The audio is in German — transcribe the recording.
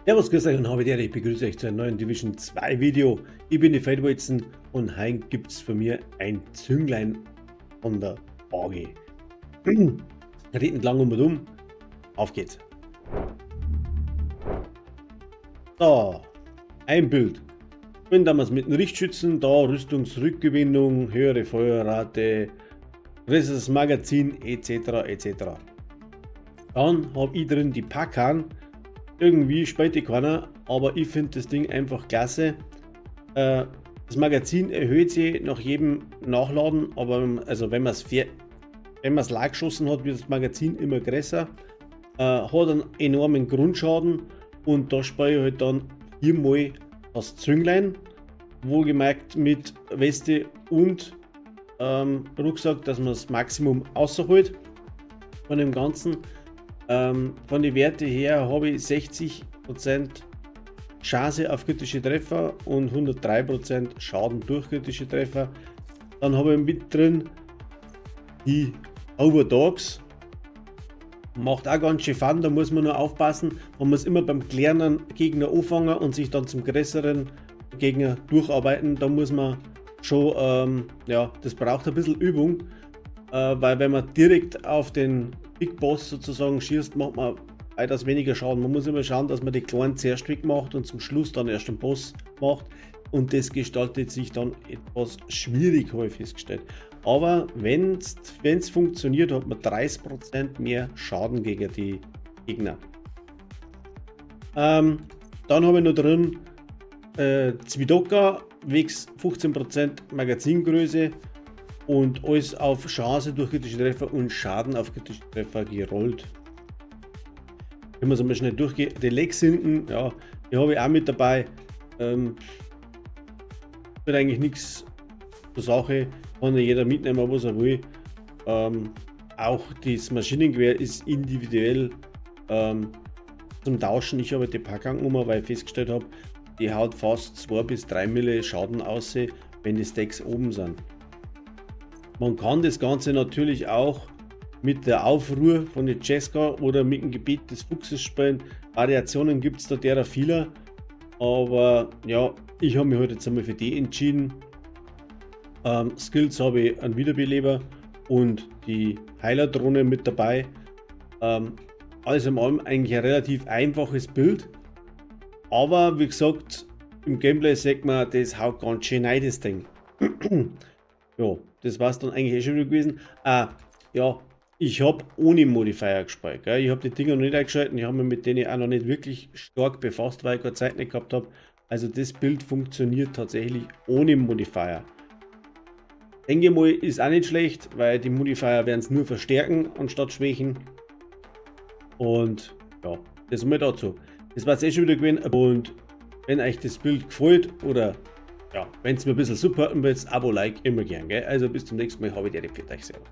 Servus, grüß euch und habe ich begrüße euch zu einem neuen Division 2 Video. Ich bin die Feldwalzen und heute gibt es von mir ein Zünglein von der Waage. Reden lang und um. Auf geht's. Da, ein Bild. Wenn damals mit den Richtschützen, da Rüstungsrückgewinnung, höhere Feuerrate, größeres Magazin etc. etc. Dann habe ich drin die Packern. Irgendwie spielt die keiner, aber ich finde das Ding einfach klasse. Das Magazin erhöht sich nach jedem Nachladen, aber also wenn man es lag geschossen hat, wird das Magazin immer größer. Hat einen enormen Grundschaden und da spiele ich halt dann viermal das Zünglein, wohlgemerkt mit Weste und Rucksack, dass man das Maximum rausholt von dem Ganzen. Von den Werten her habe ich 60% Chance auf kritische Treffer und 103% Schaden durch kritische Treffer. Dann habe ich mit drin die Overdogs. Macht auch ganz schön Fun, da muss man nur aufpassen. Man muss immer beim kleinen Gegner anfangen und sich dann zum größeren Gegner durcharbeiten. Da muss man schon, ja, das braucht ein bisschen Übung, weil wenn man direkt auf den Big Boss sozusagen schießt, macht man weitaus weniger Schaden. Man muss immer schauen, dass man die kleinen zuerst wegmacht und zum Schluss dann erst den Boss macht. Und das gestaltet sich dann etwas schwierig, habe ich festgestellt. Aber wenn es funktioniert, hat man 30% mehr Schaden gegen die Gegner. Dann habe ich noch drin Zwidoka, wegs 15% Magazingröße. Und alles auf Chance durch kritische Treffer und Schaden auf kritische Treffer gerollt. Wenn wir es einmal schnell durchgehen, die Legs hinten, ja, die habe ich auch mit dabei. Wird eigentlich nichts zur Sache, kann ja jeder mitnehmen, was er will. Auch das Maschinengewehr ist individuell zum Tauschen. Ich habe die Packung weil ich festgestellt habe, die haut fast 2 bis 3 Mille Schaden aus, wenn die Stacks oben sind. Man kann das Ganze natürlich auch mit der Aufruhr von der Cesca oder mit dem Gebet des Fuchses spielen. Variationen gibt es da derer vieler, aber ja, ich habe mich heute jetzt einmal für die entschieden. Skills habe ich einen Wiederbeleber und die Heiler-Drohne mit dabei. Alles in allem eigentlich ein relativ einfaches Bild, aber wie gesagt, im Gameplay sagt man, das haut ganz schön rein, das Ding. Ja, das war es dann eigentlich schon wieder gewesen. Ja, ich habe ohne Modifier gespielt. Gell? Ich habe die Dinger noch nicht eingeschaltet. Ich habe mich mit denen auch noch nicht wirklich stark befasst, weil ich keine Zeit nicht gehabt habe. Also das Bild funktioniert tatsächlich ohne Modifier. Denke mal, ist auch nicht schlecht, weil die Modifier werden es nur verstärken anstatt schwächen. Und ja, das mal dazu. Das war es schon wieder gewesen. Und wenn euch das Bild gefällt oder ja, wenn es mir ein bisschen supporten willst, Abo, Like immer gern. Gell? Also bis zum nächsten Mal, habe ich dir für euch selber.